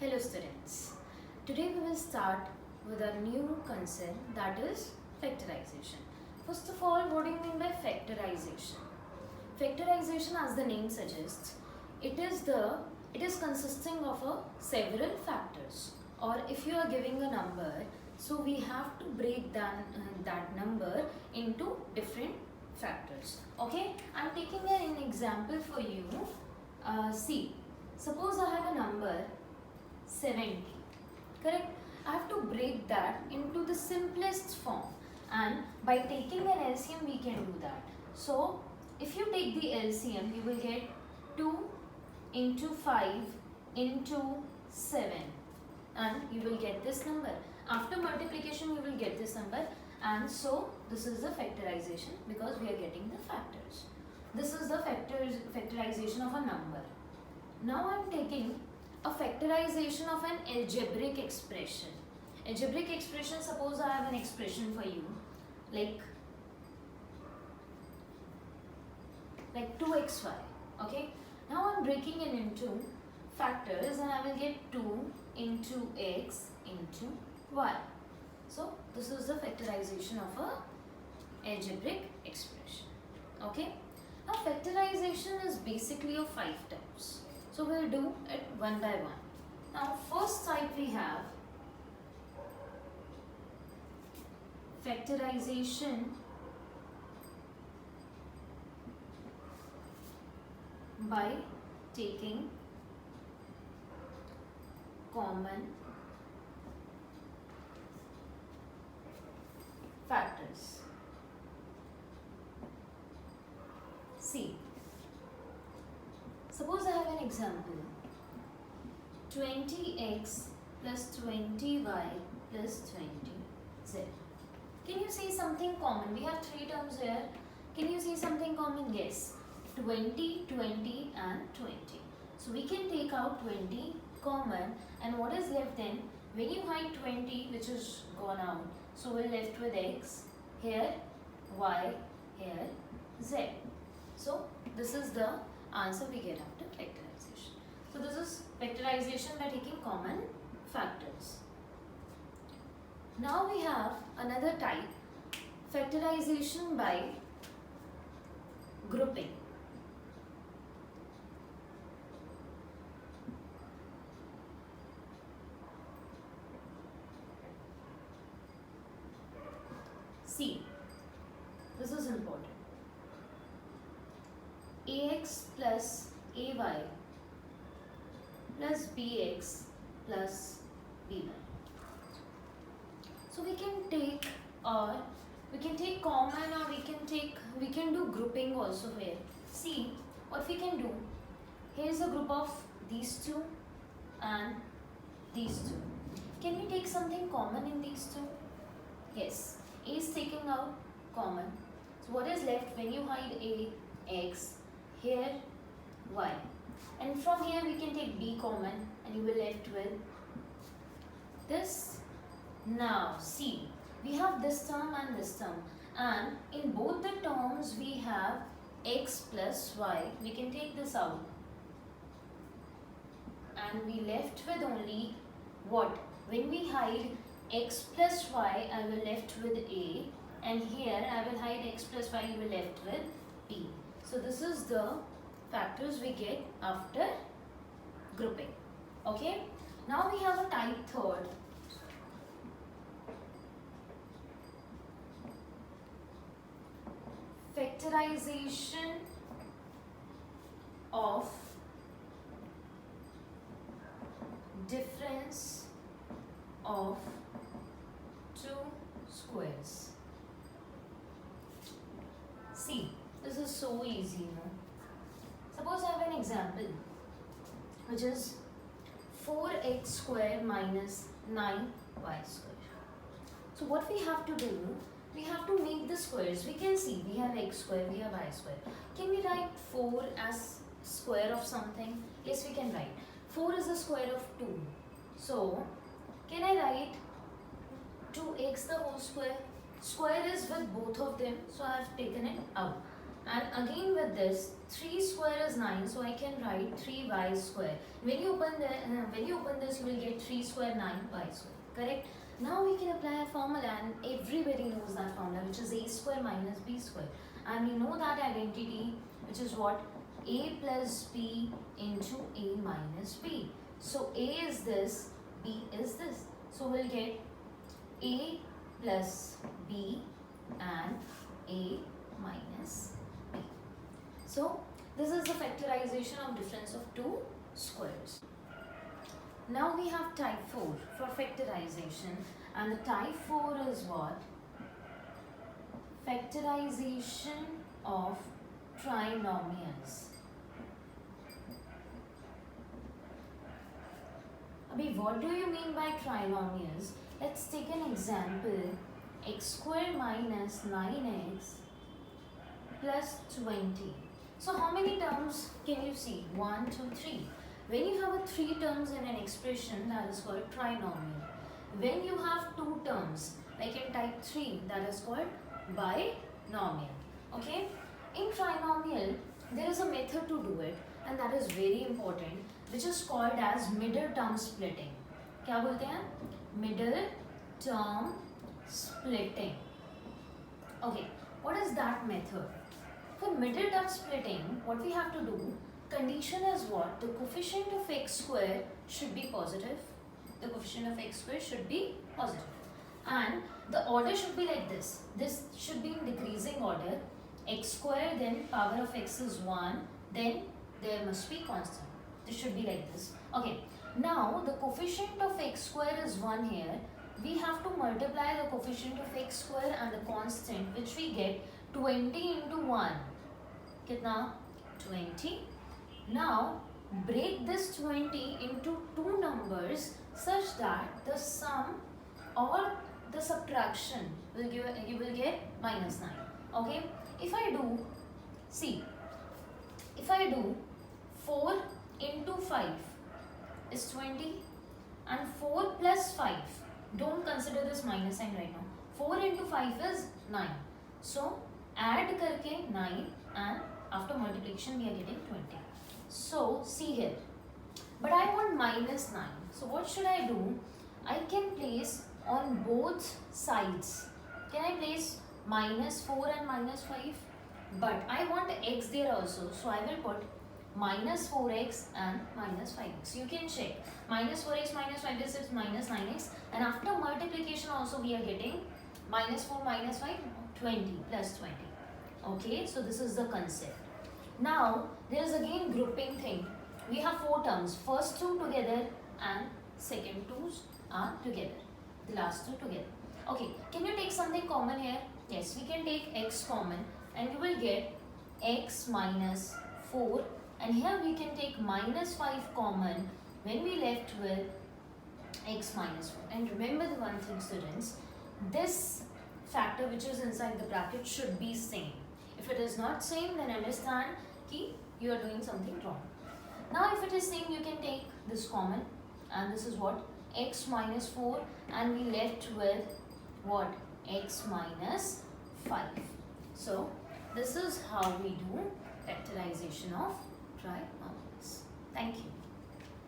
Hello students, today we will start with a new concept, that is factorization. First of all, what do you mean by factorization? Factorization, as the name suggests, it is consisting of several factors, or if you are giving a number, so we have to break that number into different factors. Okay, I am taking an example for you. See, suppose I have a number 70, correct? I have to break that into the simplest form, and by taking an LCM we can do that. So if you take the LCM, you will get 2 into 5 into 7, and you will get this number. After multiplication you will get this number, and so this is the factorization because we are getting the factors. This is the factorization of a number. Now I am taking a factorization of an algebraic expression. Algebraic expression, suppose I have an expression for you like 2xy. Okay, now I'm breaking it into factors and I will get 2 into x into y. So this is the factorization of a algebraic expression. Okay, now factorization is basically of 5 types. So we'll do it one by one. Now first type we have factorization by taking common factors. See, suppose I have an example, 20x plus 20y plus 20z. Can you see something common? We have 3 terms here. Can you see something common? Yes, 20, 20 and 20. So we can take out 20 common, and what is left then? When you hide 20, which is gone out, so we're left with x, here y, here z. So this is the answer we get after factorization. So this is factorization by taking common factors. Now we have another type, factorization by grouping. See, this is important. Ax plus ay plus bx plus by. So we can take common, or we can do grouping also here. See what we can do. Here is a group of these two and these two. Can we take something common in these two? Yes, A is taking out common. So what is left when you hide A? X, here y, and from here we can take B common, and you will left with this. Now see, we have this term and this term, and in both the terms we have x plus y. We can take this out, and we left with only what? When we hide x plus y, I will left with A, and here I will hide x plus y, you will left with B. So this is the factors we get after grouping. Okay, now we have a type third, factorization of difference of two squares. See, this is so easy, no? Suppose I have an example which is 4x square minus 9y square. So what we have to do, we have to make the squares. We can see we have x square, we have y square. Can we write 4 as square of something? Yes, we can write. 4 is the square of 2. So can I write 2x the whole square? Square is with both of them, so I have taken it out. And again with this, 3 square is 9, so I can write 3y square. When you open this, you will get 3 square 9y square. Correct? Now we can apply a formula, and everybody knows that formula, which is a square minus b square. And we know that identity, which is what? A plus b into a minus b. So a is this, b is this. So we'll get a plus b and a minus b. So this is the factorization of difference of two squares. Now we have type 4 for factorization, and the type 4 is what? Factorization of trinomials. Abhi, what do you mean by trinomials? Let's take an example. X square minus 9x plus 20. So how many terms can you see? 1, 2, 3. When you have a 3 terms in an expression, that is called trinomial. When you have 2 terms, like in type 3, that is called binomial. Okay? In trinomial, there is a method to do it, and that is very important, which is called as middle term splitting. क्या बोलते हैं? Middle term splitting. Okay, what is that method? For middle term splitting, what we have to do, condition is what? The coefficient of x square should be positive. The coefficient of x square should be positive. And the order should be like this. This should be in decreasing order. X square, then power of x is 1, then there must be constant. This should be like this. Okay, now the coefficient of x square is 1 here. We have to multiply the coefficient of x square and the constant, which we get 20 into 1. Kitna? 20. Now break this 20 into 2 numbers such that the sum or the subtraction will give, you will get minus 9. Okay, if I do, see, if I do 4 into 5 is 20, and 4 plus 5, don't consider this minus sign right now, 4 into 5 is 9. So add karke 9, and after multiplication we are getting 20. So see here, but I want minus 9. So what should I do? I can place on both sides. Can I place minus 4 and minus 5? But I want x there also, so I will put minus 4x and minus 5x. You can check. Minus 4x minus 5x is minus 9x, and after multiplication also we are getting minus 4 minus 5, 20 plus 20. Okay, so this is the concept. Now there is again grouping thing. We have 4 terms. First 2 together and second 2s are together. The last 2 together. Okay, can you take something common here? Yes, we can take x common, and you will get x minus 4, and here we can take minus 5 common when we left with x minus 4. And remember the one thing, students, this factor which is inside the bracket should be same. If it is not same, then understand कि you are doing something wrong. Now if it is same, you can take this common, and this is what? X minus 4, and we left with what? X minus 5. So this is how we do factorization of trinomials. Thank you.